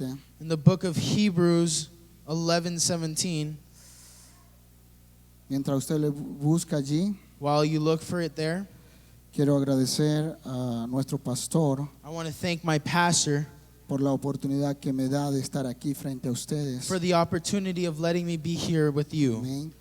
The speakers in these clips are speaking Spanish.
In the book of Hebrews 11:17. Mientras usted le busca allí, While you look for it there, quiero agradecer a nuestro pastor I want to thank my pastor por la oportunidad que me da de estar aquí frente a ustedes. for the opportunity of letting me be here with you. Amén.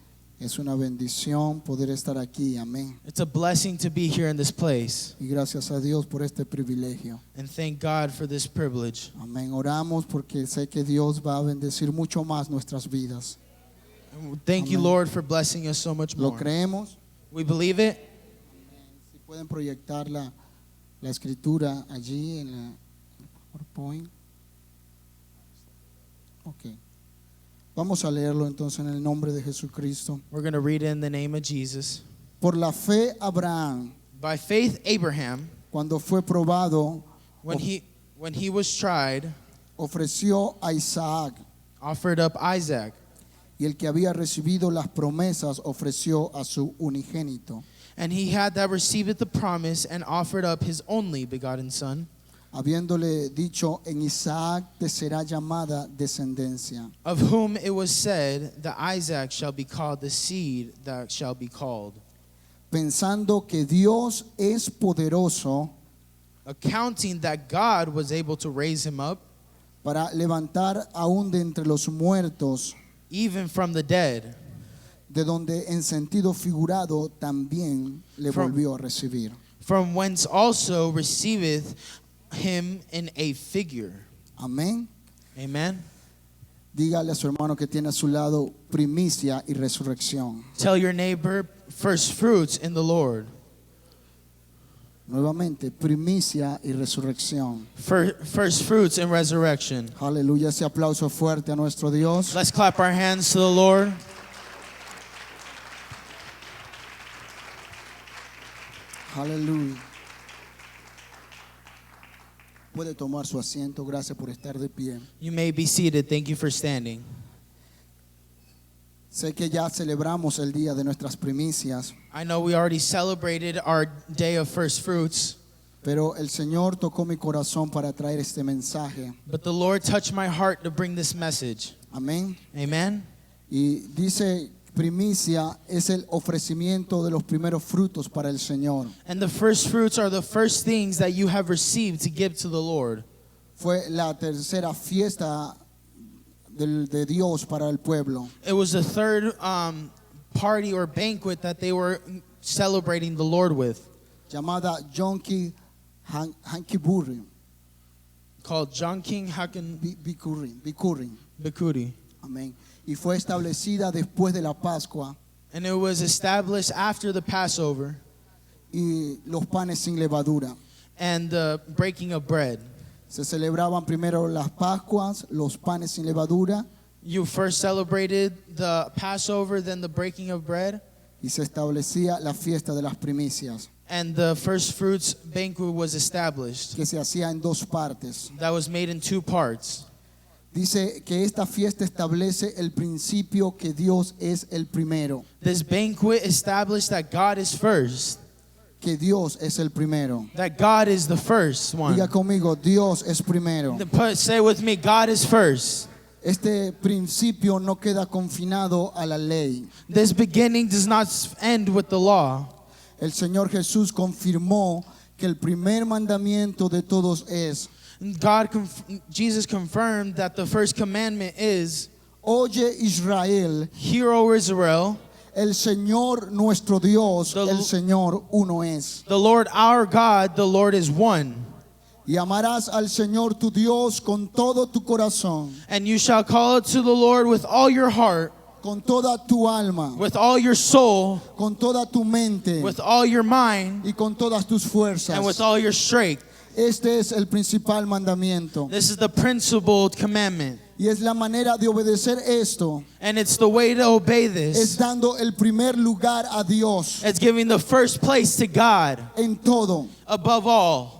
Es una bendición poder estar aquí. Amén. It's a blessing to be here in this place. Y gracias a Dios por este privilegio. And thank God for this privilege. Amén. Oramos porque sé que Dios va a bendecir mucho más nuestras vidas. Thank you, Amen. Lord, for blessing us so much ¿Lo more. creemos? We believe it. Si pueden proyectar la escritura allí en la PowerPoint. Ok. Vamos a leerlo entonces en el nombre de Jesucristo. We're going to read it in the name of Jesus. Por la fe Abraham, By faith, Abraham, cuando fue probado, when he was tried, ofreció a Isaac, offered up Isaac. y el que había recibido las promesas ofreció a su unigénito, And he had that received the promise and offered up his only begotten son, habiéndole dicho: en Isaac te será llamada descendencia. of whom it was said that Isaac shall be called the seed that shall be called. Pensando que Dios es poderoso Accounting that God was able to raise him up, para levantar aún de entre los muertos, even from the dead, de donde en sentido figurado también le From- volvió a recibir. from whence also receiveth him in a figure. Amén. Amen. Dígale a su hermano que tiene a su lado primicia y resurrección. Tell your neighbor, first fruits in the Lord. Nuevamente, primicia y resurrección. First fruits in resurrection. Aleluya, ese aplauso fuerte a nuestro Dios. Let's clap our hands to the Lord. Aleluya. Puede tomar su asiento, gracias por estar de pie. You may be seated. Thank you for standing. Sé que ya celebramos el día de nuestras primicias, I know we already celebrated our day of first fruits, pero el Señor tocó mi corazón para traer este mensaje. but the Lord touched my heart to bring this message. Amén. Amen. Y dice, primicia es el ofrecimiento de los primeros frutos para el Señor. And the first fruits are the first things that you have received to give to the Lord. Fue la tercera fiesta de Dios para el pueblo. It was the third party or banquet that they were celebrating the Lord with, Llamada Yom Kippur, called John King Hakan Bikurim. Bikuri. Amén. Y fue establecida después de la Pascua And it was established after the Passover y los panes sin levadura. and the breaking of bread. Se celebraban primero las Pascuas, los panes sin levadura, You first celebrated the Passover, then the breaking of bread, y se establecía la fiesta de las primicias, and the first fruits banquet was established. que se hacía en dos partes. That was made in two parts. Dice que esta fiesta establece el principio que Dios es el primero, This banquet established that God is first, que Dios es el primero. that God is the first one. Diga conmigo, Dios es primero. Say with me, God is first. Este principio no queda confinado a la ley. This beginning does not end with the law. El Señor Jesús confirmó que el primer mandamiento de todos es: Jesus confirmed that the first commandment is, oye Israel, Hear, O Israel, el Señor nuestro Dios, The- el Señor uno es. the Lord our God, the Lord is one. Y amarás al Señor tu Dios con todo tu corazón, And you shall call it to the Lord with all your heart, con toda tu alma, with all your soul, con toda tu mente with all your mind, y con todas tus fuerzas. and with all your strength. Este es el principal mandamiento. This is the principal commandment. Y es la manera de obedecer esto, And it's the way to obey es this. dando el primer lugar a Dios It's giving the first place to God en todo. above all.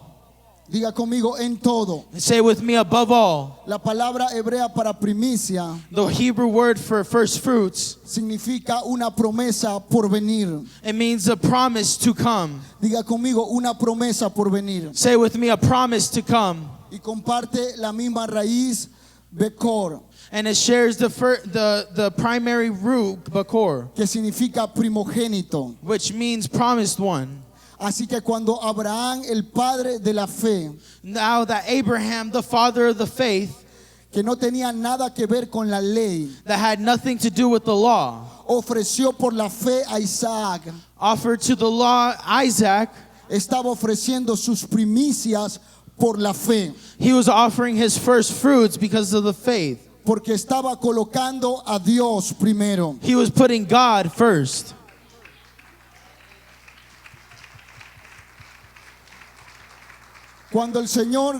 Diga conmigo, en todo. Say with me, above all. La palabra hebrea para primicia The Hebrew word for first fruits, significa una promesa por venir. it means a promise to come. Diga conmigo, una promesa por venir. Say with me, a promise to come. Y comparte la misma raíz Bekor, And it shares the primary root, Bakor, que significa primogénito. which means promised one. Así que cuando Abraham, el padre de la fe, Now that Abraham, the father of the faith, que no tenía nada que ver con la ley, that had nothing to do with the law, ofreció por la fe a Isaac, offered to the law Isaac, estaba ofreciendo sus primicias por la fe, he was offering his first fruits because of the faith. porque estaba colocando a Dios primero. He was putting God first. Cuando el Señor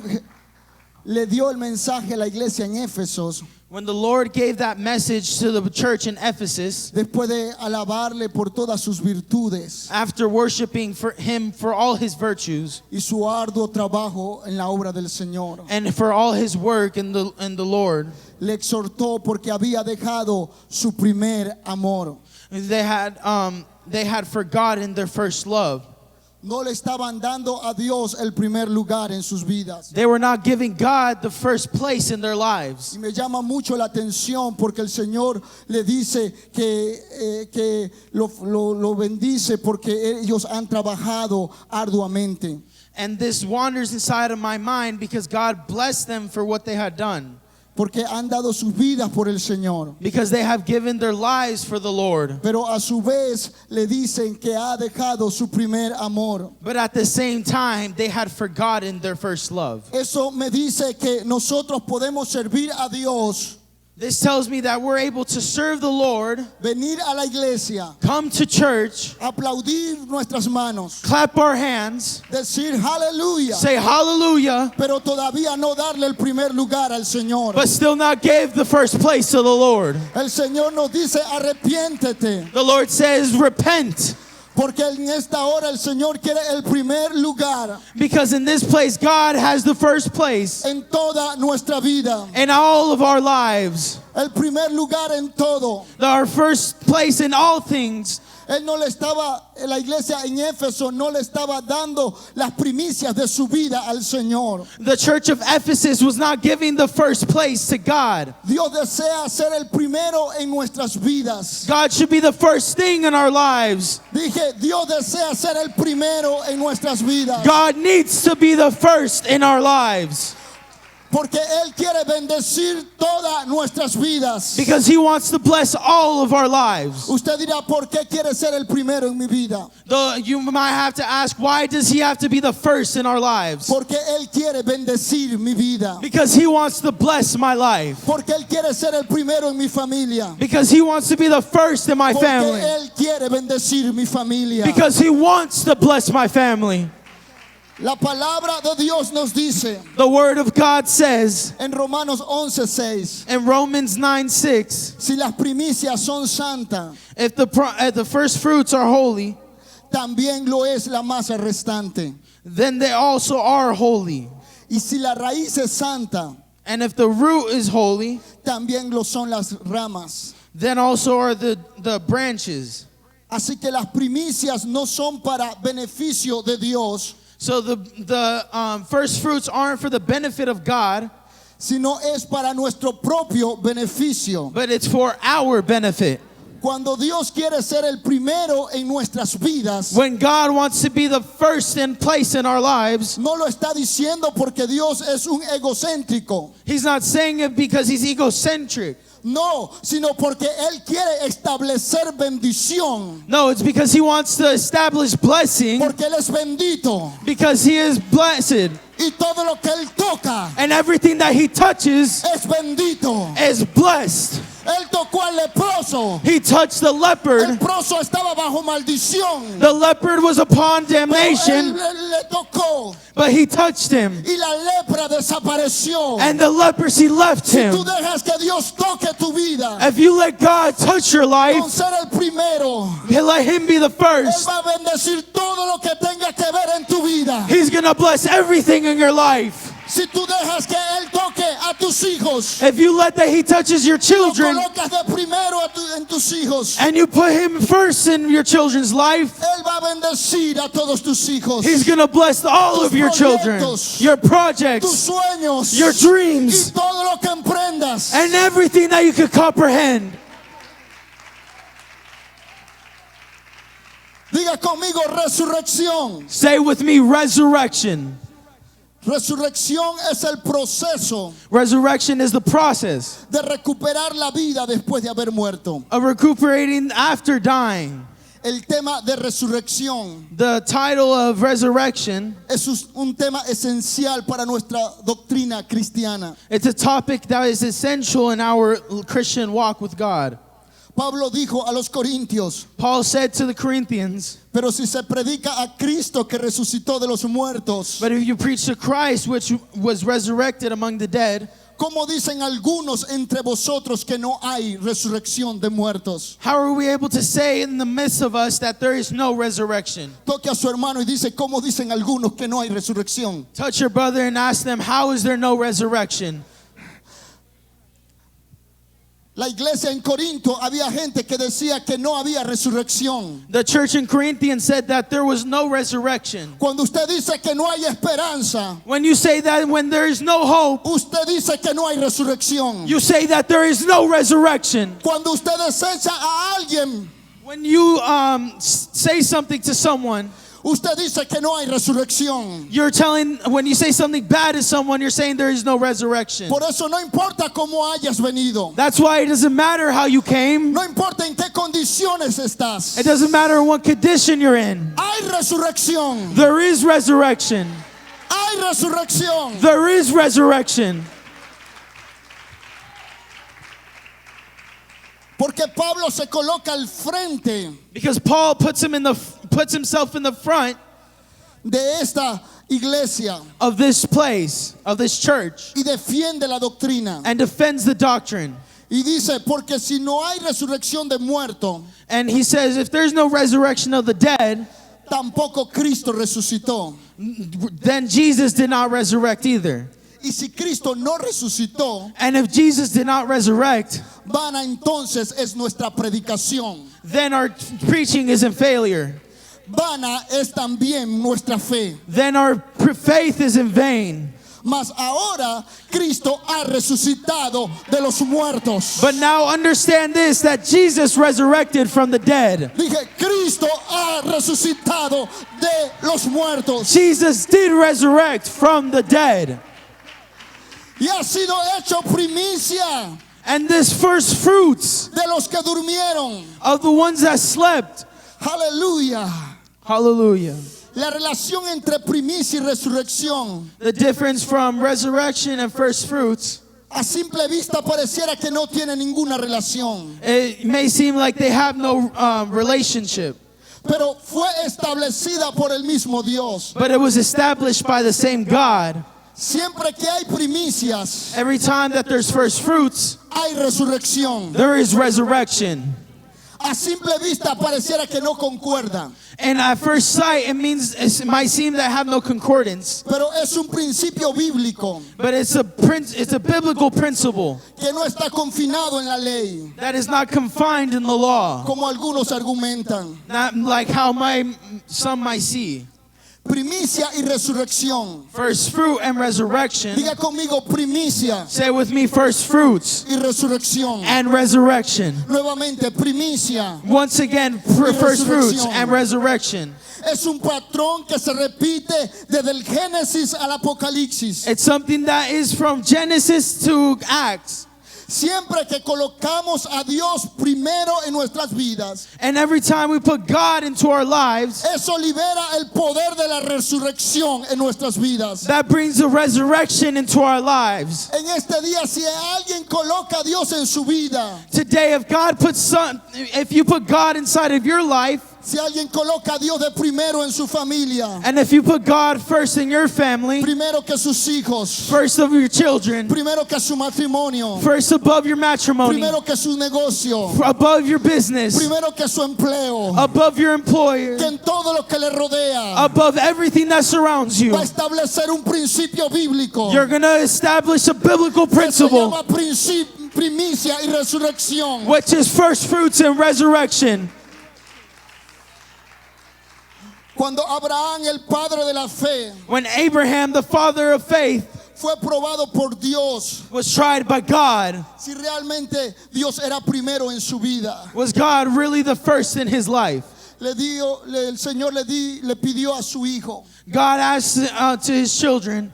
le dio el mensaje a la iglesia en Éfesos, When the Lord gave that message to the church in Ephesus, después de alabarle por todas sus virtudes after worshiping for him for all his virtues y su arduo trabajo en la obra del Señor, and for all his work in the Lord, le exhortó porque había dejado su primer amor. they had forgotten their first love. No le estaban dando a Dios el primer lugar en sus vidas. They were not giving God the first place in their lives. Y me llama mucho la atención porque el Señor le dice que lo bendice porque ellos han trabajado arduamente. And this wanders inside of my mind because God blessed them for what they had done. Porque han dado sus vidas por el Señor. Because they have given their lives for the Lord. Pero a su vez le dicen que ha dejado su primer amor. But at the same time, they had forgotten their first love. Eso me dice que nosotros podemos servir a Dios, This tells me that we're able to serve the Lord, venir a la iglesia, come to church, aplaudir nuestras manos, clap our hands, decir aleluya, say hallelujah, pero todavía no darle el primer lugar al Señor. but still not give the first place to the Lord. El Señor nos dice arrepiéntete, The Lord says, repent, porque en esta hora el Señor quiere el primer lugar because in this place, God has the first place en toda nuestra vida, in all of our lives, el primer lugar en todo. our first place in all things. Él no le estaba, la iglesia en Éfeso no le estaba dando las primicias de su vida al Señor. The church of Ephesus was not giving the first place to God. Dios desea ser el primero en nuestras vidas. God should be the first thing in our lives. Dije, Dios desea ser el primero en nuestras vidas. God needs to be the first in our lives Porque Él quiere bendecir todas nuestras vidas. because He wants to bless all of our lives. Usted dirá, ¿por qué quiere ser el primero en mi vida? You might have to ask, why does He have to be the first in our lives? Porque Él quiere bendecir mi vida. Because He wants to bless my life. Porque Él quiere ser el primero en mi familia. Because He wants to be the first in my Porque family. Él quiere bendecir mi familia. Because He wants to bless my family. La palabra de Dios nos dice The Word of God says en Romanos 11:6, in Romans 9:6, si las primicias son santas, if the first fruits are holy, también lo es la masa restante. then they also are holy. Y si la raíz es santa, And if the root is holy, también lo son las ramas. then also are the branches. Así que las primicias no son para beneficio de Dios, So the first fruits aren't for the benefit of God, sino es para nuestro propio beneficio. but it's for our benefit. Cuando Dios quiere ser el primero en nuestras vidas, When God wants to be the first in place in our lives, no lo está diciendo porque Dios es un egocéntrico. He's not saying it because He's egocentric. No, sino porque Él quiere establecer bendición. No, it's because He wants to establish blessing, Porque Él es bendito. because He is blessed. Y todo lo que Él toca And everything that He touches es bendito. is blessed. Él tocó al leproso. He touched the El leopard. leproso estaba bajo maldición. The leopard was upon Pero damnation, él le tocó. but He touched him. Y la lepra desapareció. And the leprosy left Si him. tú dejas que Dios toque tu vida, If you let God touch your con life, ser el primero, let Him be the Él first. va a bendecir todo lo que tenga que ver en tu vida. He's going to bless everything in your life. Si tú dejas que Él toque a tus hijos, If you let that He touches your lo children colocas de primero en tus hijos, and you put Him first in your children's life, Él va a bendecir a todos tus hijos, He's going to bless all of your children, your tus projects, sueños your y dreams, todo lo que emprendas. comprendas. and everything that you could comprehend. Diga conmigo resurrección. Say with me, resurrection. Resurrección es el proceso Resurrection is the process de recuperar la vida después de haber muerto. of recuperating after dying. El tema de resurrección The title of resurrection, es un tema esencial para nuestra doctrina cristiana. it's a topic that is essential in our Christian walk with God. Pablo dijo a los corintios, Paul said to the Corinthians, pero si se predica a Cristo que resucitó de los muertos, but if you preach to Christ, which was resurrected among the dead, ¿cómo dicen algunos entre vosotros que no hay resurrección de muertos? how are we able to say in the midst of us that there is no resurrection? Toque a su hermano y dice, ¿cómo dicen algunos que no hay resurrección? Touch your brother and ask them, how is there no resurrection? La iglesia en Corinto había gente que decía que no había resurrección. The church in Corinthians said that there was no resurrection. Cuando usted dice que no hay esperanza, When you say that when there is no hope, usted dice que no hay resurrección. you say that there is no resurrection. Cuando usted desecha a alguien, When you say something to someone, usted dice que no hay resurrección. you're telling, when you say something bad to someone, you're saying there is no resurrection. Por eso no importa cómo hayas venido. That's why it doesn't matter how you came. No importa en qué condiciones estás. It doesn't matter what condition you're in. Hay resurrección. There is resurrection. Hay resurrección. There is resurrection. Porque Pablo se coloca al frente Because Paul puts himself in the front de esta iglesia of this place, of this church, y defiende la doctrina. and defends the doctrine. Y dice, porque si no hay resurrección de muerto, And he says, if there's no resurrection of the dead, tampoco Cristo resucitó. then Jesus did not resurrect either. Y si Cristo no resucitó, And if Jesus did not resurrect, vana entonces es nuestra predicación. then our preaching is in failure. Vana es también nuestra fe. Then our faith is in vain. Mas ahora Cristo ha resucitado de los muertos. But now understand this, that Jesus resurrected from the dead. Dije, Cristo ha resucitado de los muertos. Jesus did resurrect from the dead. Y ha sido hecho primicia And this first fruits de los que durmieron. of the ones that slept. Aleluya. Hallelujah. La relación entre primicia y resurrección, The difference from resurrection and first fruits, a simple vista pareciera que no tiene ninguna relación. it may seem like they have no relationship, Pero fue establecida por el mismo Dios. but it was established by the same God. Siempre que hay primicias, Every time that there's first fruits, hay resurrección. there is resurrection. A simple vista pareciera que no concuerda, And at first sight, it might seem that have no concordance, pero es un principio bíblico but it's a biblical principle que no está confinado en la ley, that is not confined in the law, como algunos argumentan. not like how some might see. Primicia y resurrección. First fruit and resurrection. Diga conmigo primicia Say with me, first fruits y resurrección. and resurrection. Nuevamente, primicia. Once again, first fruits and resurrection. Es un patrón que se repite desde el Génesis al Apocalipsis. It's something that is from Genesis to Acts. Siempre que colocamos a Dios primero en nuestras vidas, And every time we put God into our lives, eso libera el poder de la resurrección en nuestras vidas. that brings a resurrection into our lives. En este día, si alguien coloca a Dios en su vida, Today, if you put God inside of your life, si alguien coloca a Dios de primero en su familia, and if you put God first in your family, primero que sus hijos, first of your children, primero que su matrimonio, first above your matrimony, primero que su negocio, above your business, primero que su empleo, above your employer, que en todo lo que le rodea above everything that surrounds you, va a establecer un principio bíblico you're going to establish a biblical que se principle, llama primicia y resurrección. which is first fruits and resurrection. Cuando Abraham, el padre de la fe, When Abraham, the father of faith, fue probado por Dios. was tried by God. Si realmente Dios era primero en su vida. Was God really the first in his life? El Señor le pidió a su hijo, God asked to his children,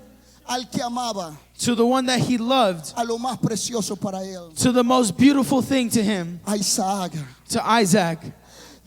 al que amaba, to the one that he loved, a lo más precioso para él, to the most beautiful thing to him, a Isaac. to Isaac.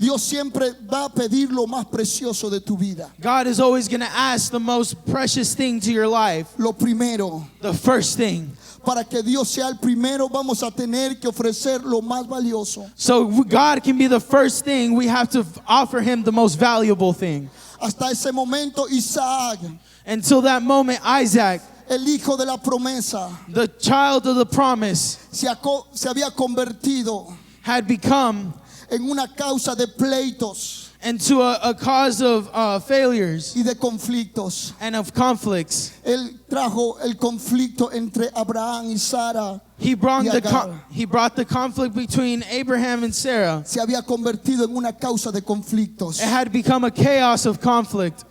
Dios siempre va a pedir lo más precioso de tu vida. God is always going to ask the most precious thing to your life, Lo primero. the first thing. Para que Dios sea el primero, vamos a tener que ofrecer lo más valioso. So God can be the first thing. We have to offer him the most valuable thing. Hasta ese momento, Isaac, Until that moment, Isaac, el hijo de la promesa, the child of the promise, se había convertido had become en una causa de pleitos into a cause of failures y de conflictos. and of conflicts. Él trajo el conflicto entre Abraham y Sara. He brought Y Agar. he brought the conflict between Abraham and Sarah. Se había convertido en una causa de conflictos. It had become a chaos of conflict.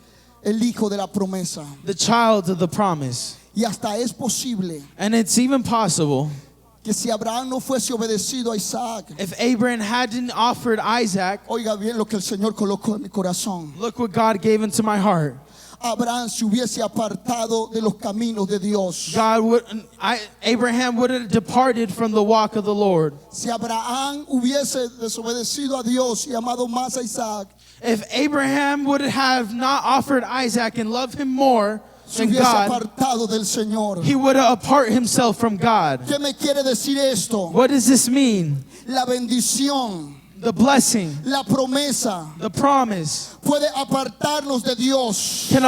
El hijo de la promesa. The child of the promise. Y hasta es posible And it's even possible, que si Abraham no fuese obedecido a Isaac, if Abraham hadn't offered Isaac, oiga bien lo que el Señor colocó en mi corazón. look what God gave into my heart. Abraham se hubiese apartado de los caminos de Dios. Abraham would have departed from the walk of the Lord. Si Abraham hubiese desobedecido a Dios y amado más a Isaac, If Abraham would have not offered Isaac and loved him more se than hubiese God, apartado del Señor. he would have apart himself from God. ¿Qué me quiere decir esto? What does this mean? La bendición, The blessing, la promesa the promise puede apartarnos de Dios. can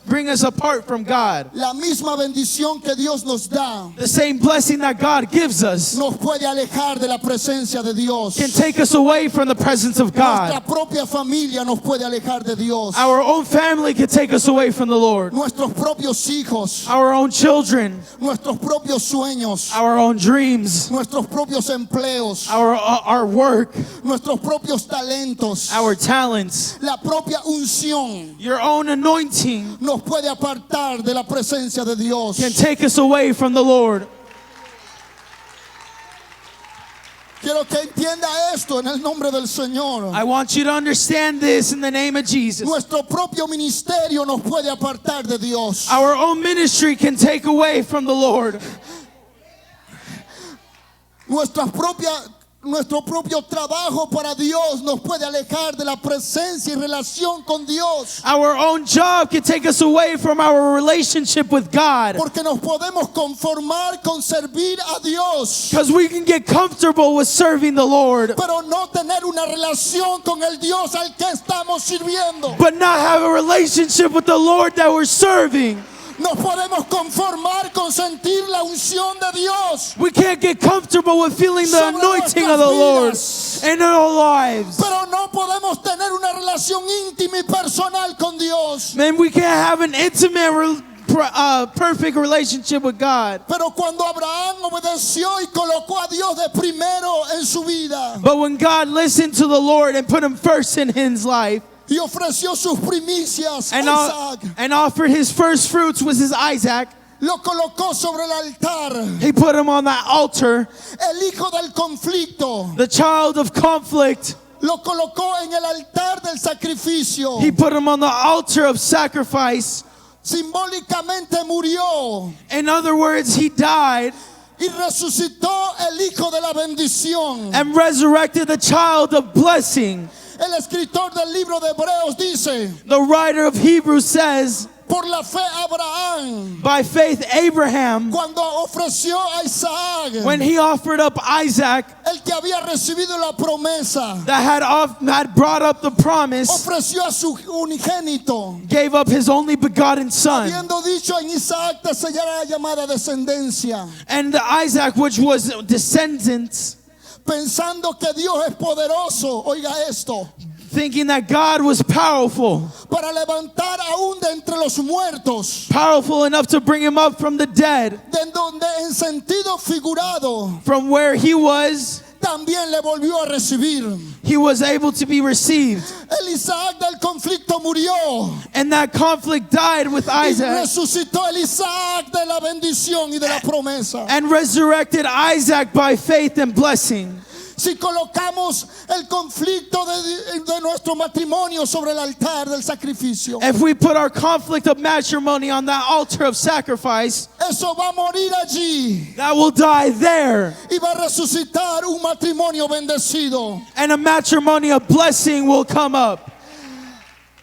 bring us apart from God. La misma bendición que Dios nos da The same blessing that God gives us nos puede alejar de la presencia de Dios. can take us away from the presence of Nuestra God. propia familia nos puede alejar de Dios. Our own family can take us away from the Lord. Nuestros propios hijos, Our own children, nuestros propios sueños, our own dreams, nuestros propios empleos, our work, nuestros propios talentos, our talents, la propia unción your own anointing nos puede apartar de la presencia de Dios. can take us away from the Lord. Quiero que entienda esto en el nombre del Señor. I want you to understand this in the name of Jesus. Nuestro propio ministerio nos puede apartar de Dios. Our own ministry can take away from the Lord. Nuestro propio trabajo para Dios nos puede alejar de la presencia y relación con Dios. Our own job can take us away from our relationship with God. Porque nos podemos conformar con servir a Dios, Because we can get comfortable with serving the Lord, pero no tener una relación con el Dios al que estamos sirviendo. but not have a relationship with the Lord that we're serving. Nos podemos conformar con sentir la unción de Dios, We can't get comfortable with feeling the Sobre anointing nuestras of the Lord vidas. in our lives. pero no podemos tener una relación íntima y personal con Dios. Man, we can't have an intimate, perfect relationship with God. Pero cuando Abraham obedeció y colocó a Dios de primero en su vida But when God listened to the Lord and put him first in his life y ofreció sus primicias a and, Isaac, and offered his first fruits, was his Isaac, lo colocó sobre el altar. he put him on that altar. El hijo del conflicto The child of conflict, lo colocó en el altar del sacrificio. he put him on the altar of sacrifice. Simbólicamente murió In other words, he died y resucitó el hijo de la bendición. and resurrected the child of blessing. El escritor del libro de Hebreos dice, The writer of Hebrews says, por la fe Abraham, by faith Abraham, cuando ofreció a Isaac, when he offered up Isaac, el que había recibido la promesa, that had brought up the promise, ofreció a su unigénito, gave up his only begotten son. habiendo dicho, en Isaac te sellará la llamada descendencia, And Isaac, which was descendants, pensando que Dios es poderoso, oiga esto, thinking that God was powerful para levantar aún de entre los muertos, enough to bring him up from the dead, de donde en sentido figurado from where he was, también le volvió a recibir. he was able to be received. El Isaac del conflicto murió And that conflict died with y Isaac resucitó el Isaac de la bendición y de la promesa. and resurrected Isaac by faith and blessing. Si colocamos el conflicto de nuestro matrimonio sobre el altar del sacrificio, If we put our conflict of matrimony on that altar of sacrifice, eso va a morir allí that will die there. y va a resucitar un matrimonio bendecido. And a matrimonial blessing will come up.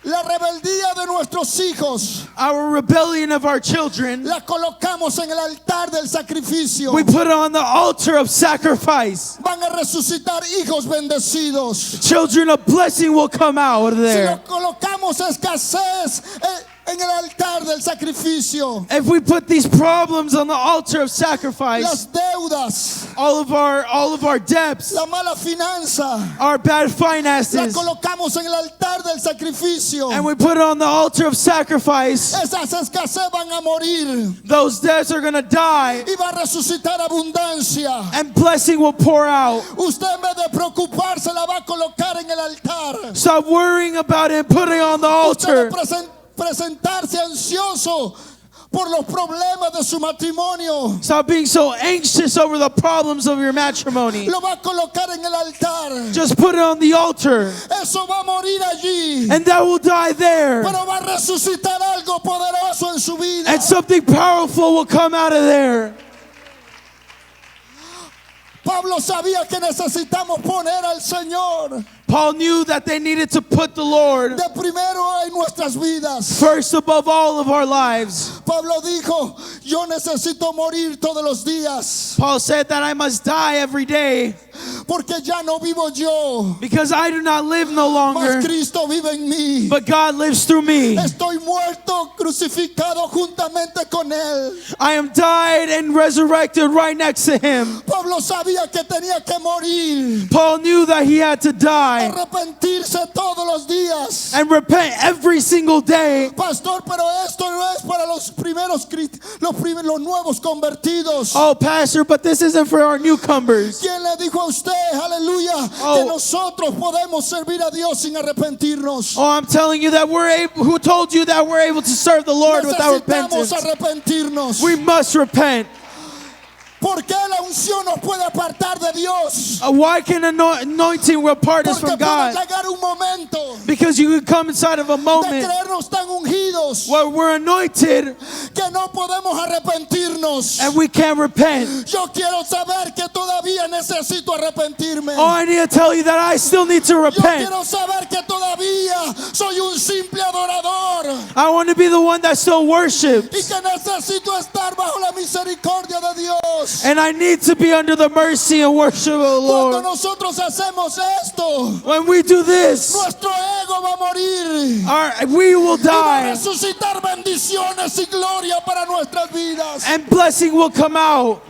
La rebeldía de nuestros hijos Our rebellion of our children, la colocamos en el altar del sacrificio. we put it on the altar of sacrifice. Van a resucitar hijos bendecidos. Children of blessing will come out of Si there. lo colocamos escasez en el altar del sacrificio, If we put these problems on the altar of sacrifice, las deudas, all of our debts, la mala finanza, our bad la finances, colocamos en el altar del sacrificio, and we put it on the altar of sacrifice, esas escasez van a morir those debts are going to die y va a resucitar abundancia. and blessing will pour out. Usted en vez de preocuparse la va a colocar en el altar. Stop worrying about it, put it on the Usted altar. de presentarse ansioso por los problemas de su matrimonio, Stop being so anxious over the problems of your matrimony. lo va a colocar en el altar. Just put it on the altar, Eso va a morir allí, and that will die there. pero va a resucitar algo poderoso en su vida. And something powerful will come out of there. Pablo sabía que necesitamos poner al Señor Paul knew that they needed to put the Lord de primero en nuestras vidas. first above all of our lives. Pablo dijo, yo necesito morir todos los días, Paul said that I must die every day porque ya no vivo yo, because I do not live no mas longer, Cristo vive en mí. but God lives through me. Estoy muerto, crucificado juntamente con Él. I am died and resurrected right next to him. Pablo sabía que tenía que morir, Paul knew that he had to die arrepentirse todos los días. and repent every single day. Pastor, pero esto no es para los primeros, los nuevos convertidos. Oh, Pastor, but this isn't for our newcomers. ¿Quién le dijo a usted, aleluya, Oh. que nosotros podemos servir a Dios sin arrepentirnos? Oh, I'm telling you that we're able, who told you that we're able to serve the Lord without Necesitamos repentance? arrepentirnos. We must repent. ¿Por qué la unción nos puede apartar de Dios? Why can anointing will part us Porque from puede God? llegar un momento Because you can come inside of a de moment creernos tan ungidos where we're anointed que no podemos arrepentirnos. and we can't repent. Yo quiero saber que todavía necesito arrepentirme. Oh, I need to tell you that I still need to Yo repent. quiero saber que todavía soy un simple adorador I want to be the one that still y worships. que necesito estar bajo la misericordia de Dios. And I need to be under the mercy and worship of the Cuando Lord. nosotros hacemos esto, When we do this, nuestro ego va a morir. we will Y va a die resucitar bendiciones y gloria para nuestras vidas. and blessing will come out.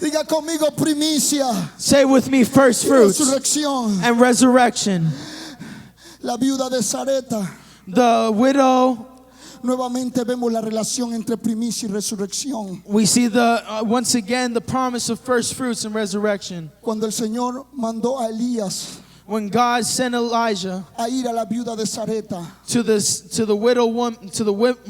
Diga conmigo primicia Say with me, first y fruits resurrección. and resurrection. La viuda de Sareta. The widow, Nuevamente vemos la relación entre primicia y resurrección. we see once again the promise of first fruits and resurrection. Cuando el Señor mandó a Elías When God sent Elijah a ir a la viuda de Sareta, to the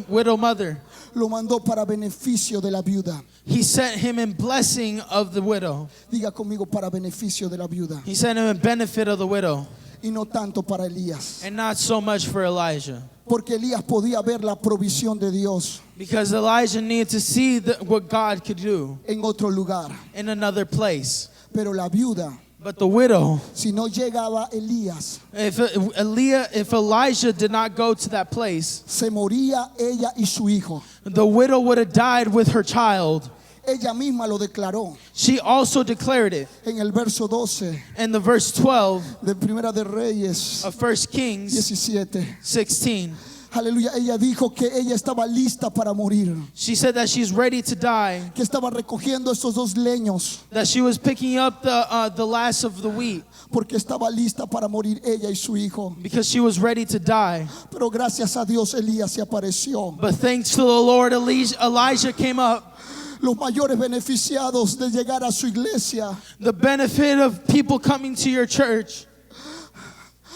widow mother, lo mandó para beneficio de la viuda. he sent him in blessing of the widow. Diga conmigo, para beneficio de la viuda He sent him in benefit of the widow, y no tanto para Elías. and not so much for Elijah. Porque Elías podía ver la provisión de Dios Because Elijah needed to see what God could do en otro lugar. in another place. Pero la viuda, But the widow, si no llegaba Elías, if Elijah did not go to that place, se moría ella y su hijo. the widow would have died with her child. Ella misma lo declaró She also declared it en el verso 12 in the verse 12 de Primera de Reyes of 1 Kings 17. 16. Aleluya, ella dijo que ella estaba lista para morir, She said that she's ready to die, que estaba recogiendo estos dos leños that she was picking up the last of the wheat porque estaba lista para morir ella y su hijo. because she was ready to die. Pero gracias a Dios Elías se apareció. But thanks to the Lord, Elijah came up. Los mayores beneficiados de llegar a su iglesia The benefit of people coming to your church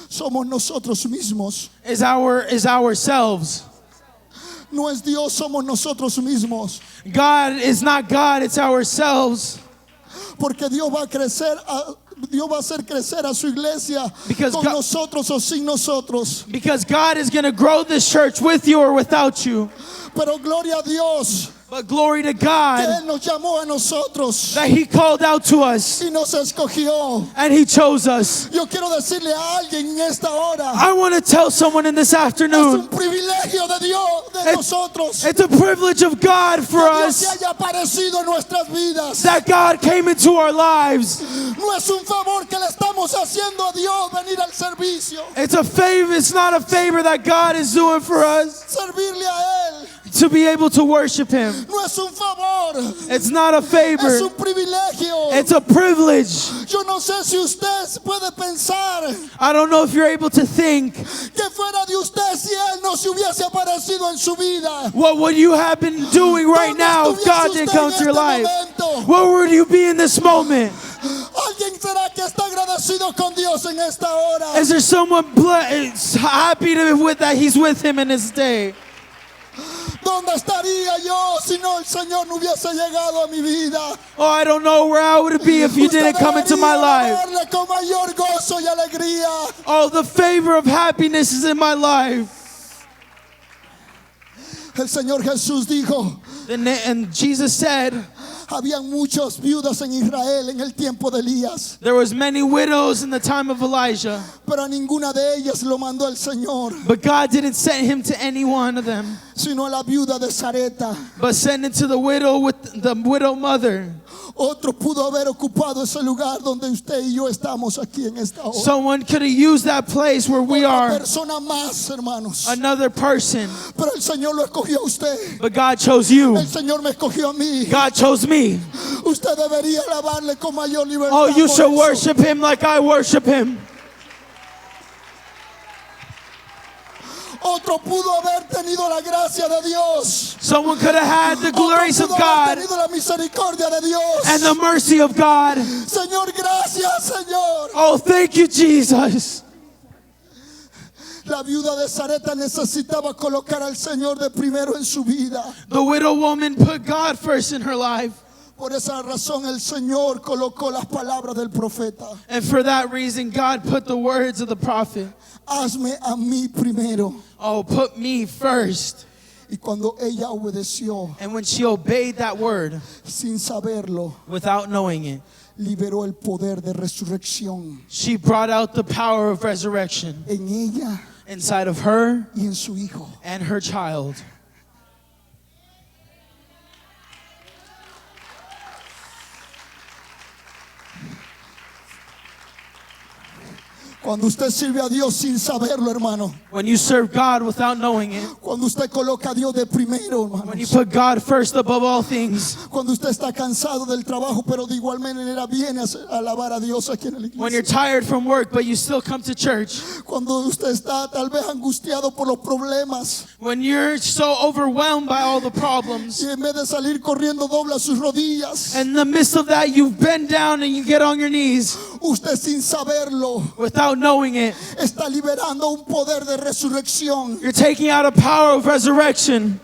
somos nosotros mismos. is ourselves. No es Dios, somos nosotros mismos. God is not God, it's ourselves. Porque Dios va a hacer crecer a su iglesia Because con God- nosotros o sin nosotros. Because God is going to grow this church with you or without you. Pero gloria a Dios But glory to que God Él nos llamó a nosotros that He called out to us y nos escogió. and He chose us. Yo quiero decirle a alguien en esta hora, I want to tell someone in this es afternoon, un privilegio de Dios, de nosotros, it's a privilege of God for que Dios se us haya aparecido en nuestras vidas. that God came into our lives. No es un favor que le estamos haciendo a Dios venir al servicio, It's a favor, it's not a favor that God is doing for us servirle a Él. to be able to worship Him. No es un favor, It's not a es favor, un privilegio. it's a privilege. Yo no sé si usted puede pensar I don't know if you're able to think, que fuera de usted si Él no se hubiese aparecido en su vida. what would you have been doing right ¿Dónde now if God estuviese didn't usted come en to your este life? momento? Where would you be in this moment? ¿Alguien será que está agradecido con Dios en esta hora? Is there someone happy with that He's with him in this day? ¿Dónde estaría yo si no el Señor no hubiese llegado a mi vida? Oh, I don't know where I would be if you Usted didn't come into my debería life. alabarle con mayor gozo y alegría. Oh, the favor of happiness is in my life. El Señor Jesús dijo, And Jesus said, habían muchas viudas en Israel en el tiempo de Elías, there was many widows in the time of Elijah, pero a ninguna de ellas lo mandó el Señor, but God didn't send him to any one of them, sino a la viuda de Sareta. but sent it to the widow with the widow mother. Otro pudo haber ocupado ese lugar donde usted y yo estamos aquí en esta hora. Someone could have used that place where we Otra are, persona más, hermanos. another person, Pero el Señor lo escogió a usted. but God chose you. El Señor me escogió a mí. God chose me. Usted debería alabarle con mayor libertad. Oh, you por should eso. worship him like I worship him. Otro pudo haber tenido la gracia de Dios. Someone could have had the Otro grace of pudo God haber tenido la misericordia de Dios. and the mercy of God. Señor, gracias, Señor. Oh, thank you, Jesus. La viuda de Sareta necesitaba colocar al Señor de primero en su vida. The widow woman put God first in her life. Por esa razón el Señor colocó las palabras del profeta. And for that reason, God put the words of the prophet. Hazme a mí primero. Oh, put me first. Y cuando ella obedeció And when she obeyed that word sin saberlo, without knowing it, liberó el poder de resurrección she brought out the power of resurrection en ella inside of her y en su hijo. and her child. Cuando usted sirve a Dios sin saberlo, hermano. When you serve God without knowing it, Cuando usted coloca a Dios de primero, when you hermanos. put God first above all things, Cuando usted está cansado del trabajo, pero de igual manera viene a alabar a Dios aquí en la when you're iglesia. tired from work but you still come to church, Cuando usted está tal vez angustiado por los problemas when you're so overwhelmed by all the problems, y en vez de salir corriendo dobla sus rodillas. in the midst of that you bend down and you get on your knees Usted sin saberlo without knowing it. está liberando un poder de resurrección. You're taking out a power of resurrection.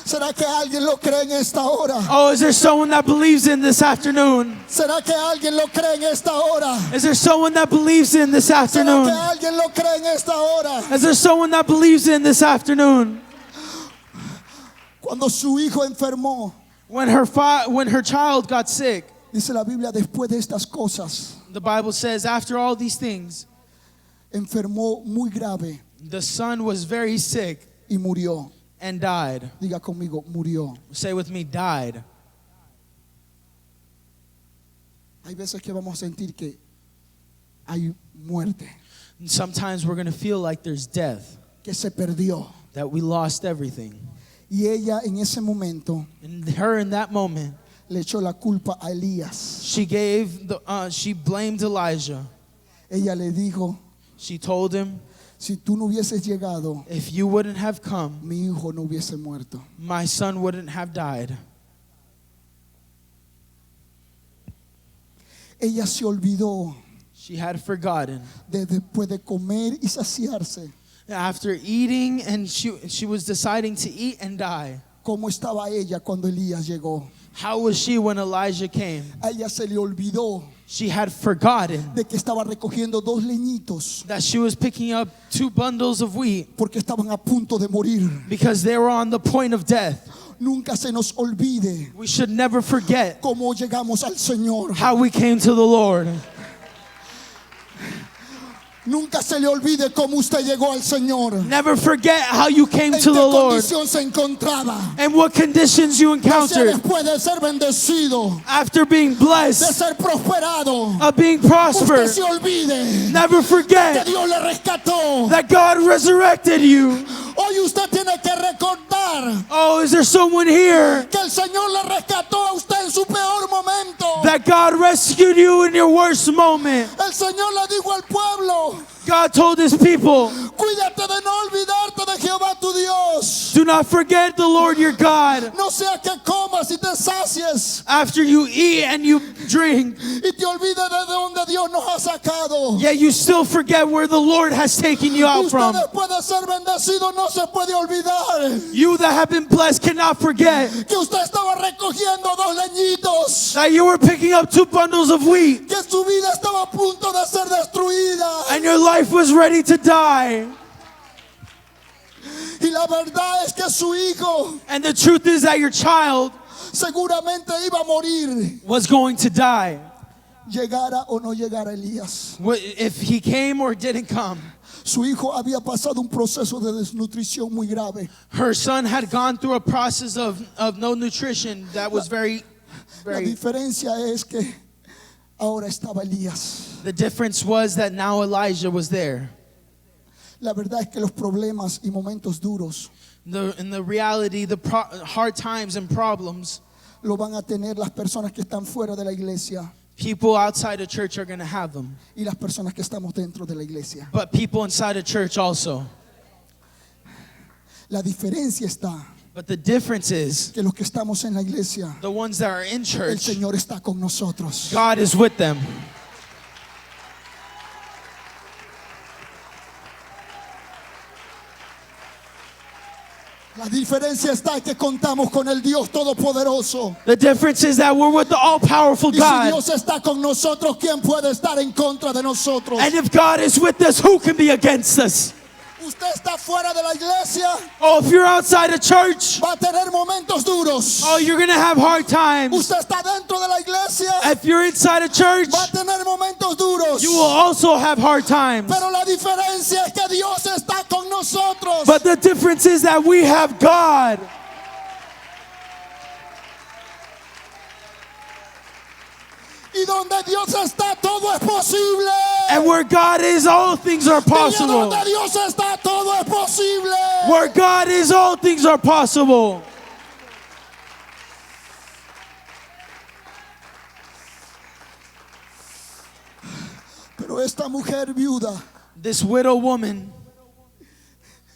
¿Será que alguien lo cree en esta hora? Oh, is there someone that believes in this afternoon? ¿Será que alguien lo cree en esta hora? Is there someone that believes in this ¿Será afternoon? que alguien lo cree en esta hora? Is there someone that believes in this afternoon? Cuando su hijo enfermó, When her child got sick, dice la Biblia, después de estas cosas, the Bible says after all these things, enfermó muy grave the son was very sick y murió. and died. Diga conmigo, murió. Say with me, died. Hay veces que vamos a sentir que hay muerte, And sometimes we're going to feel like there's death, que se perdió. that we lost everything. Y ella en ese momento And her in that moment, le echó la culpa a Elías. she blamed Elijah. Ella le dijo, She told him, Si tú no hubieses llegado, if you wouldn't have come, mi hijo no hubiese muerto. my son wouldn't have died. Ella se olvidó She had forgotten. de después de comer y saciarse After eating, and she was deciding to eat and die. cómo estaba ella cuando Elías llegó. How was she when Elijah came? A ella se le olvidó She had forgotten de que estaba recogiendo 2 leñitos that she was picking up 2 bundles of wheat porque estaban a punto de morir. because they were on the point of death. Nunca se nos olvide We should never forget cómo llegamos al Señor. how we came to the Lord. Nunca se le olvide cómo usted llegó al Señor. Never forget how you came En to the qué Lord condición se encontraba. and what conditions you O sea, encountered después de ser bendecido, after being de blessed, ser prosperado, of being usted prospered. se olvide Never que forget Dios le rescató. that God resurrected you. Hoy usted tiene que recordar Oh, is there someone here que el Señor le rescató a usted en su peor momento. that God rescued you in your worst moment? El Señor le dijo al pueblo: God told his people, cuídate de no olvidarte de Jehová tu Dios. do not forget the Lord your God. No sea que comas y te sacies After you eat and you drink, y te olvides de donde Dios nos ha sacado. yet you still forget where the Lord has taken you out Usted from. después de ser bendecido no se puede olvidar You that have been blessed cannot forget que usted estaba recogiendo 2 leñitos, that you were picking up 2 bundles of wheat que su vida estaba a punto de ser destruida. and your life was ready to die. Y la verdad es que su hijo And the truth is that your child seguramente iba a morir, was going to die, llegara o no llegara Elías. if he came or didn't come. Su hijo había pasado un proceso de desnutrición muy grave. Her son had gone through a process of no nutrition that was La very. diferencia es que ahora estaba Elías. The difference was that now Elijah was there. La verdad es que los problemas y momentos duros In the reality, the hard times and problems, lo van a tener las personas que están fuera de la iglesia people outside the church are going to have them. y las personas que estamos dentro de la iglesia. But people inside the church also. La diferencia está But the difference is, que los que estamos en la iglesia, the ones that are in el church, Señor está con nosotros. God is with them. La diferencia está que contamos con el Dios Todopoderoso. The difference is that we're with the all-powerful Y si God. Dios está con nosotros, ¿quién puede estar en contra de nosotros? And if God is with us, who can be against us? Usted está fuera de la iglesia, Oh, if you're outside the church, va a tener momentos duros. oh, you're going to have hard times. Usted está dentro de la iglesia, If you're inside a church, va a tener momentos duros. you will also have hard times. Pero la diferencia es que Dios está con nosotros. But the difference is that we have God. Y donde Dios está, todo es posible. And where God is, all things are Y possible. donde Dios está, todo es posible. Where God is, all things are possible. Pero esta mujer viuda, This widow woman,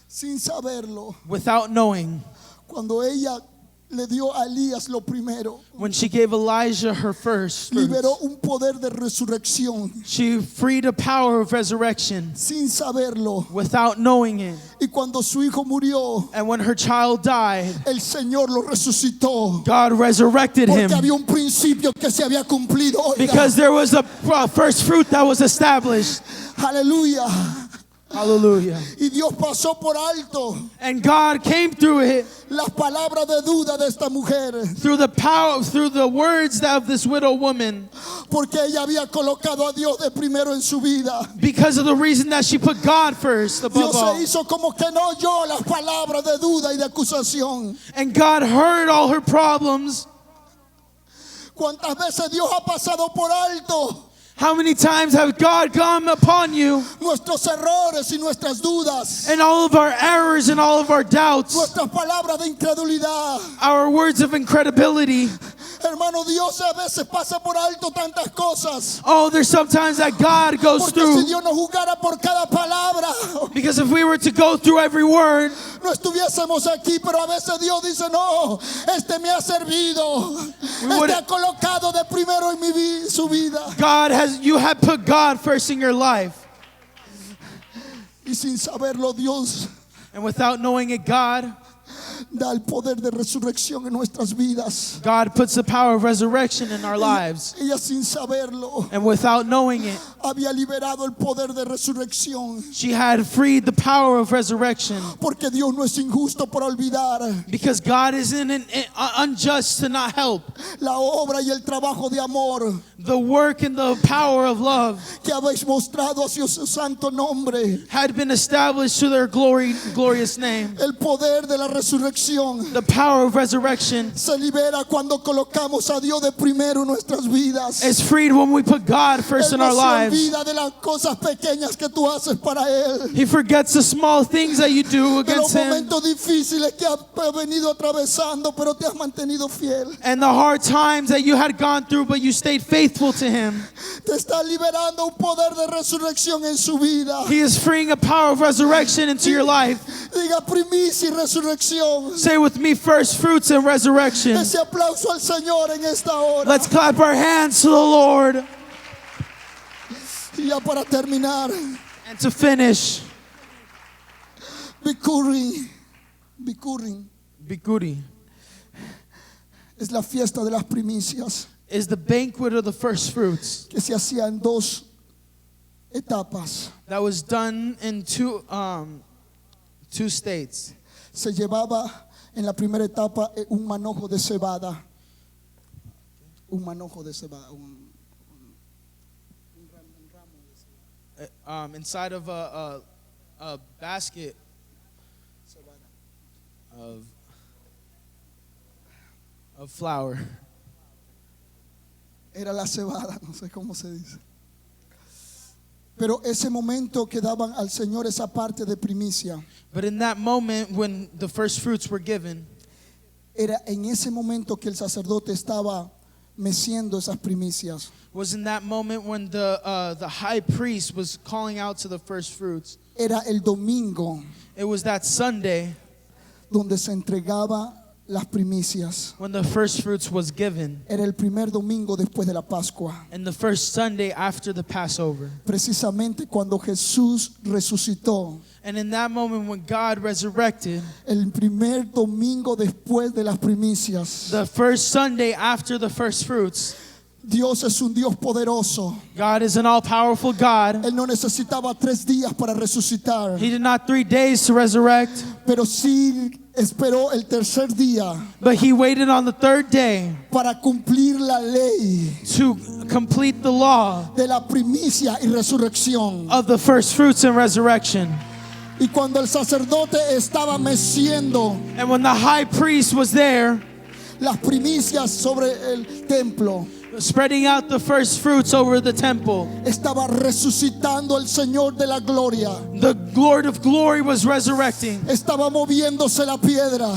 sin saberlo, without knowing, cuando ella le dio a Elías lo primero, when she gave Elijah her first fruits, liberó un poder de resurrección she freed a power of resurrection sin saberlo. without knowing it. Y cuando su hijo murió, And when her child died, el Señor lo resucitó. God resurrected Porque him había un principio que se había cumplido. Oiga, because there was a first fruit that was established. aleluya. Hallelujah. Y Dios pasó por alto And God came through it, las palabras de duda de esta mujer, through the power, through the words of this widow woman, porque ella había colocado a Dios de primero en su vida. because of the reason that she put God first above Dios all. se hizo como que no oyó las palabras de duda y de acusación. And God heard all her problems. ¿Cuántas veces Dios ha pasado por alto How many times have God come upon you nuestros errores y nuestras dudas, and all of our errors and all of our doubts, nuestras palabras de incredulidad? our words of incredibility? Hermano, Dios a veces pasa por alto tantas cosas. Oh, there's sometimes that God goes Porque si through. Dios nos juzgara por cada palabra, Because if we were to go through every word, no estuviésemos aquí. Pero a veces Dios dice, no, este me ha servido. would- Este ha colocado de primero en su vida. you have put God first in your life. Y sin saberlo, Dios And without knowing it, God da el poder de resurrección en nuestras vidas. puts the power of resurrection in our lives. Ella sin saberlo And without knowing it, había liberado el poder de resurrección. she had freed the power of resurrection. Porque Dios no es injusto por olvidar Because God isn't unjust to not help. la obra y el trabajo de amor The work and the power of love que habéis mostrado hacia su santo nombre. had been established to their glorious name. El poder de la resurrección The power of resurrection se libera cuando colocamos a Dios de primero en nuestras vidas. is freed when we put God first Él in no our se lives. olvida de las cosas pequeñas que tú haces para Él. He forgets the small things that you do De los against Him momentos difíciles que has venido atravesando, pero te has mantenido fiel. and the hard times that you had gone through, but you stayed faithful to Him. Te está liberando un poder de resurrección en su vida. He is freeing a power of resurrection into your life. Diga primicia y resurrección. Say with me, first fruits and resurrection. Ese aplauso al Señor en esta hora. Let's clap our hands to the Lord. Y ya para terminar, And to finish, Bikurim Bikuri es la fiesta de las primicias is the banquet of the first fruits que se hacía en dos etapas. that was done in two states. Se llevaba en la primera etapa un manojo de cebada. Un manojo de cebada. Inside of a basket of flour. Era la cebada, no sé cómo se dice. Pero ese momento que daban al Señor esa parte de primicia, But in that moment when the first fruits were given, era en ese momento que el sacerdote estaba meciendo esas primicias. was in that moment when the high priest was calling out to the first fruits. Era el domingo It was that Sunday donde se entregaba las primicias. when the first fruits was given, Era el primer domingo después de la Pascua. and the first Sunday after the Passover. Precisamente cuando Jesús resucitó. And in that moment when God resurrected, El primer domingo después de las primicias. the first Sunday after the first fruits, Dios es un Dios poderoso. God is an all-powerful God. Él no necesitaba 3 días para resucitar, He did not 3 days to resurrect, pero sí esperó el tercer día but He waited on the third day para cumplir la ley to complete the law de la primicia y resurrección. of the first fruits and resurrection. Y cuando el sacerdote estaba meciendo And when the high priest was there, las primicias sobre el templo, spreading out the first fruits over the temple, estaba resucitando el Señor de la gloria. the Lord of glory was resurrecting. Estaba moviéndose la piedra.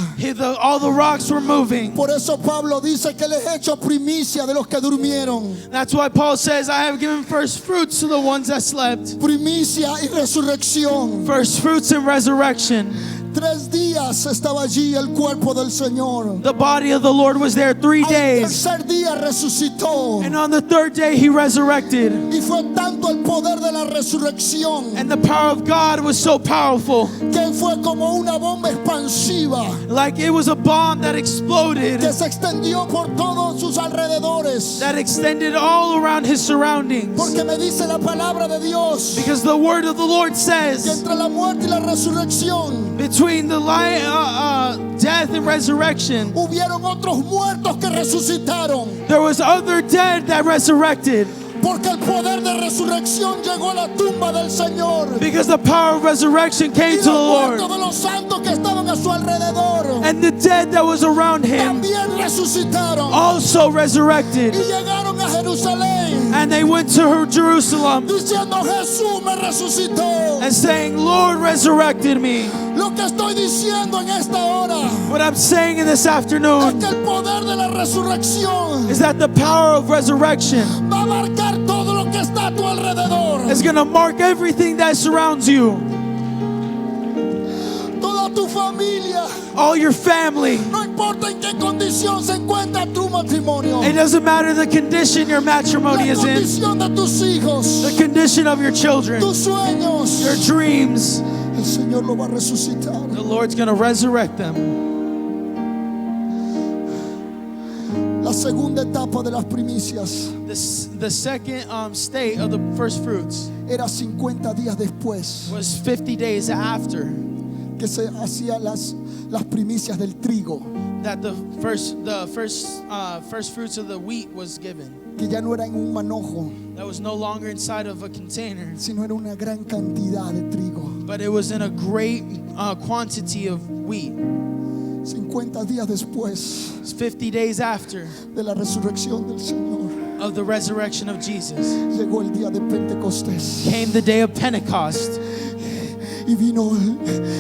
All the rocks were moving. Por eso Pablo dice que les he hecho primicia de los que durmieron. That's why Paul says, I have given first fruits to the ones that slept. Primicia y resurrección. First fruits and resurrection. 3 días estaba allí el cuerpo del Señor. The body of the Lord was there 3 Al days. tercer día resucitó. And on the third day he resurrected. Y fue tanto el poder de la resurrección And the power of God was so powerful. que fue como una bomba expansiva Like it was a bomb that exploded, que se extendió por todos sus alrededores. that extended all around his surroundings. Porque me dice la palabra de Dios Because the word of the Lord que says, entre la muerte y la resurrección between the death and resurrection, hubieron otros muertos que resucitaron. there was other dead that resurrected. Porque el poder de resurrección llegó a la tumba del Señor. Because the power of resurrection Y came to the los Lord. muertos de los santos que estaban a su alrededor And the dead that was around him también resucitaron. also resurrected. Y llegaron a Jerusalén And they went to Jerusalem diciendo: Jesús me resucitó. and saying, Lord resurrected me. Lo Lo que estoy diciendo en esta hora What I'm saying in this es afternoon que el poder de la resurrección is that the power of resurrection va a marcar todo lo que está a tu alrededor. is going to mark everything that surrounds you, Toda tu familia. all your family. No importa en qué condición se encuentra tu matrimonio. It doesn't matter the condition your matrimony La is in, condición de tus hijos. the condition of your children, Tus sueños. your dreams. El Señor lo va a resucitar. The Lord's going to resurrect them. La segunda etapa de las primicias The second state of the first fruits era 50 días después was 50 days after que se hacían las primicias del trigo, that the first fruits of the wheat was given. que ya no era en un manojo, That was no longer inside of a container, sino era una gran cantidad de trigo. but it was in a great quantity of wheat. 50 días después It's 50 days after de la resurrección del Señor, of the resurrection of Jesus llegó el día de Pentecostés came the day of Pentecost y vino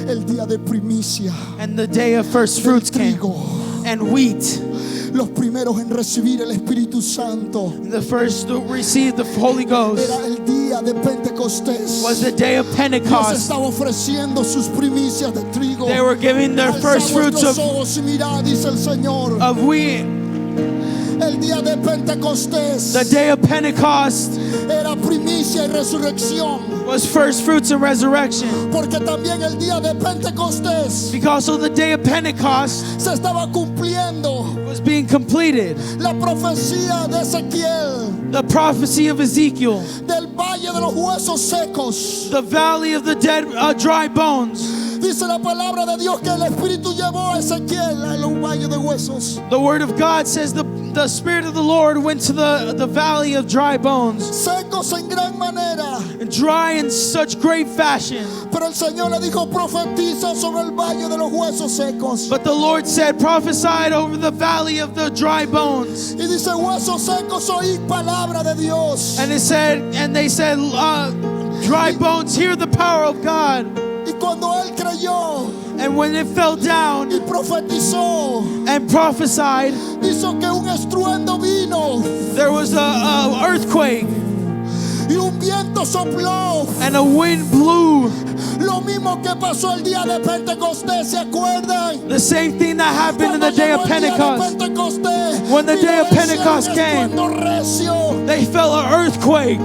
el día de primicia. and the day of first del fruits came trigo. and wheat. Los primeros en recibir el Espíritu Santo The first to receive the Holy Ghost era el día de Pentecostés. was the day of Dios Pentecost. estaba ofreciendo sus primicias de trigo. They were giving their Alza first fruits vuestros ojos y mirad, dice el Señor. of wheat. El día de Pentecostés The day of Pentecost era primicia y resurrección. was first fruits and resurrection. Porque también el día de Pentecostés Because of the day of Pentecost se estaba cumpliendo was being completed. la profecía de Ezequiel The prophecy of Ezekiel, del valle de los huesos secos. the valley of the dead, dry bones. Dice la palabra de Dios que el Espíritu llevó a Ezequiel a los valles de huesos. The word of God says the Spirit of the Lord went to the valley of dry bones, Secos en gran manera. dry in such great fashion. Pero el Señor le dijo, profetiza sobre el valle de los huesos secos. But the Lord said, prophesied over the valley of the dry bones. Y dice, huesos secos, oíd palabra de Dios. And they said, dry bones, hear the power of God. Y cuando él creyó And when it fell down y profetizó, and prophesied, hizo que un estruendo vino there was a earthquake y un viento sopló. and a wind blew. Lo mismo que pasó el día de Pentecostés, ¿se acuerdan? The same thing that happened in the Cuando day llegó of el día de Pentecost. Pentecostés, When the vino day of del cielo Pentecost un came, estruendo recio. they felt an earthquake.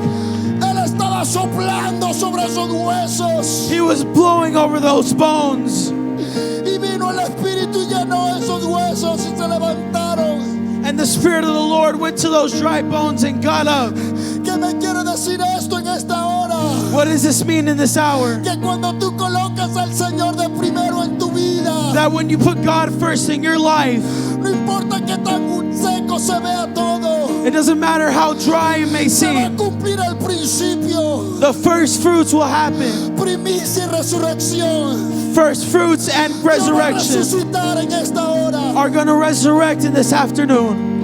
Él estaba soplando sobre esos huesos He was blowing over those bones. y vino el Espíritu y llenó esos huesos y se levantaron. And the Spirit of the Lord went to those dry bones and got up. ¿Qué me quiere decir esto en esta hora? What does this mean in this hour? Que cuando tú colocas al Señor de primero en tu vida, That when you put God first in your life, no importa que tan seco se vea todo, it doesn't matter how dry it may se va a seem, cumplir el principio. the first fruits will happen. Primicia y resurrección. First fruits and Yo voy a resurrection resucitar en esta hora. are going to resurrect in this afternoon.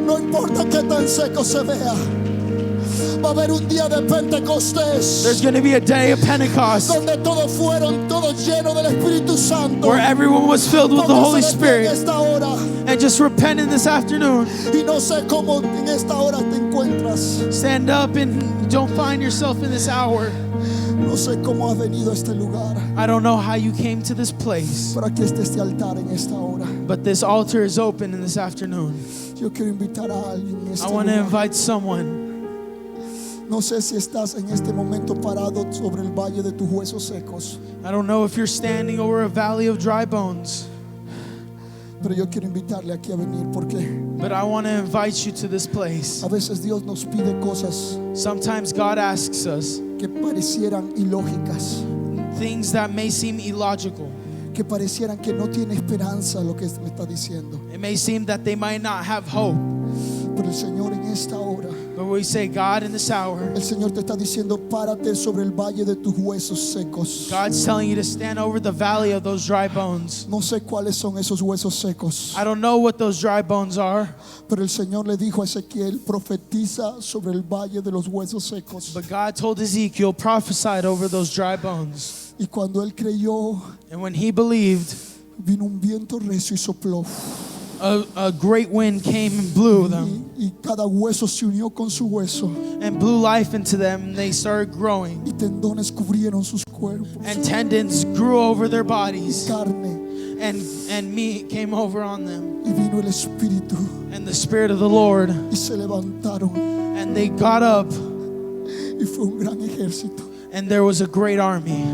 No importa que tan seco se vea. Va a haber un día de Pentecostés There's going to be a day of Pentecost donde todos fueron todos llenos del Espíritu Santo. where everyone was filled with the Holy Póngase de pie en Spirit. esta hora. And just repent in this afternoon. Y no sé cómo en esta hora te encuentras. Stand up and don't find yourself in this hour. No sé cómo has venido a este lugar. I don't know how you came to this place, Pero aquí está este altar en esta hora. but this altar is open in this afternoon. Yo quiero invitar a alguien en este I want to lugar. invite someone. No sé si estás en este momento parado sobre el valle de tus huesos secos. I don't know if you're standing over a valley of dry bones, Pero yo quiero invitarle aquí a venir porque but I want to invite you to this place. a veces Dios nos pide cosas Sometimes God asks us que parecieran ilógicas, things that may seem illogical. que parecieran que no tiene esperanza lo que me está diciendo. It may seem that they might not have hope, Pero el Señor en esta hora, but we say, God, in this hour, el Señor te está diciendo, párate sobre el valle de tus huesos secos. God's telling you to stand over the valley of those dry bones. No sé cuáles son esos huesos secos, I don't know what those dry bones are, pero el Señor le dijo a Ezequiel, profetiza sobre el valle de los huesos secos. but God told Ezekiel, prophesied over those dry bones. Y cuando él creyó, And when he believed, vino un viento recio y sopló. a great wind came and blew them Y cada hueso se unió con su hueso. and blew life into them, and they started growing. Y tendones cubrieron sus cuerpos. And tendons grew over their Y bodies, carne. and meat came over on them. Y vino el Espíritu. And the Spirit of the Lord, Y se levantaron. and they got up, Y fue un gran ejército. and there was a great army.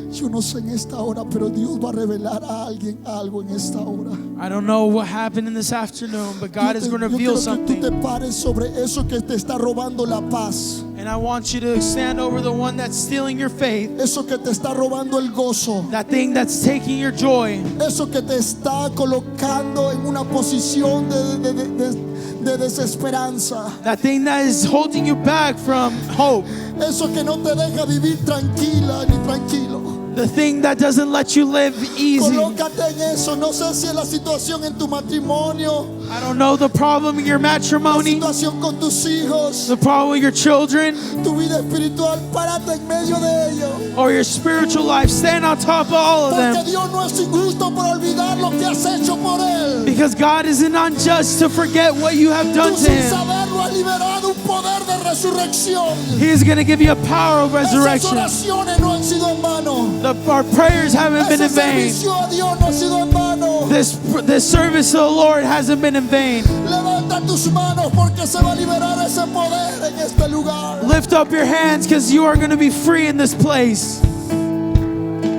Yo no sé en esta hora, pero Dios va a revelar a alguien algo en esta hora. I don't know what happened in this afternoon, but God is going to Yo reveal quiero que tú te something. pares sobre eso que te está robando la paz. And I want you to stand over the one that's stealing your faith, Eso que te está robando el gozo. that thing that's taking your joy, Eso que te está colocando en una posición de desesperanza. that thing that is holding you back from hope, Eso que no te deja vivir tranquila ni tranquilo. the thing that doesn't let you live easy. Colócate en eso. No sé si es la situación en tu matrimonio, I don't know the problem in your la matrimony, situación con tus hijos, the problem with your children, tu vida espiritual. Párate en medio de ello. or your spiritual life. Stand on top of all of Porque them, Dios no es injusto por olvidar lo que has hecho por Él. because God isn't unjust to forget what you have done Tú to sin Him. saberlo has liberado un poder de resurrección. He is going to give you a power of Esas resurrection. oraciones no han sido en vano. Our prayers haven't been Ese in vain. servicio a Dios no ha sido en vano. This service to the Lord hasn't been in vain. Levanta tus manos porque se va a liberar ese poder en este lugar. Lift up your hands, because you are going to be free in this place.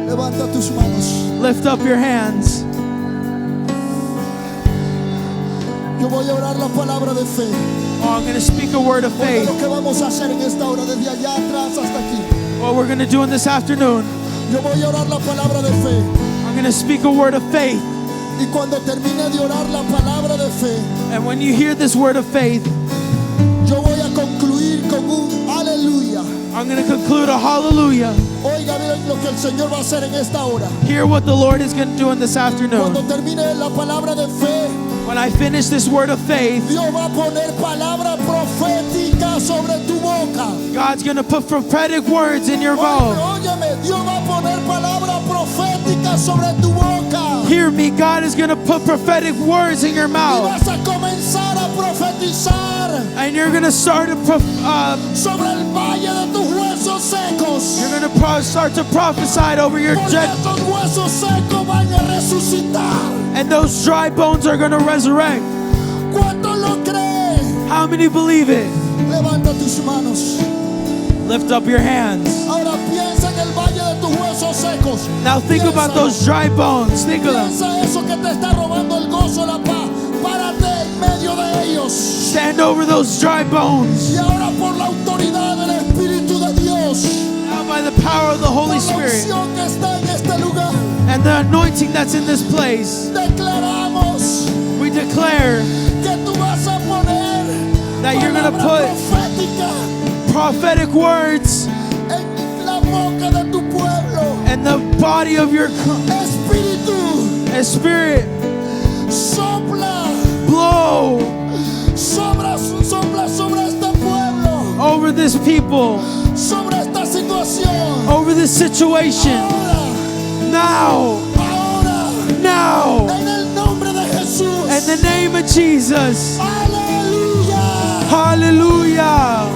Levanta tus manos. Lift up your hands. Yo voy a orar la palabra de fe. Oh, I'm going to speak a word of Porque faith. lo que vamos a hacer en esta hora, desde allá atrás hasta aquí. What we're going to do in this afternoon, Yo voy a orar la palabra de fe. I'm going to speak a word of faith. Y cuando termine de orar la palabra de fe, And when you hear this word of faith, yo voy a concluir con un aleluya. I'm going to conclude a hallelujah. Oiga bien lo que el Señor va a hacer en esta hora. Hear what the Lord is going to do in this afternoon. Cuando termine la palabra de fe, When I finish this word of faith, Dios va a poner palabra profética sobre tu boca. God's going to put prophetic words in your mouth. Óyeme, Dios va a poner palabra profética sobre tu boca. Hear me, God is going to put prophetic words in your Y mouth. vas a comenzar a profetizar And you're going to start to sobre el valle de tus huesos secos. you're going to start to prophesy over your Porque estos huesos secos van a resucitar. and those dry bones are going to resurrect. ¿Cuántos lo creen? How many believe it? Levanta tus manos. Lift up your hands. Ahora piensa en el valle de tus huesos secos. Now think about those dry bones. Think of them. Piensa eso que te está robando el gozo, la paz. Párate en medio de ellos. Stand over those dry bones. Y ahora por la autoridad del Espíritu de Dios, Now by the power of the Holy por la Spirit unción que está en este lugar, and the anointing that's in this place, declaramos we declare que tú vas a poner that you're going to palabra put profética prophetic words en la boca de tu pueblo. in the body of your Espíritu, spirit. sopla, Blow sopla sobre este pueblo, over this people, sobre esta situación. over this situation. Ahora, Now, en el nombre de Jesús. in the name of Jesus. Aleluya. Hallelujah.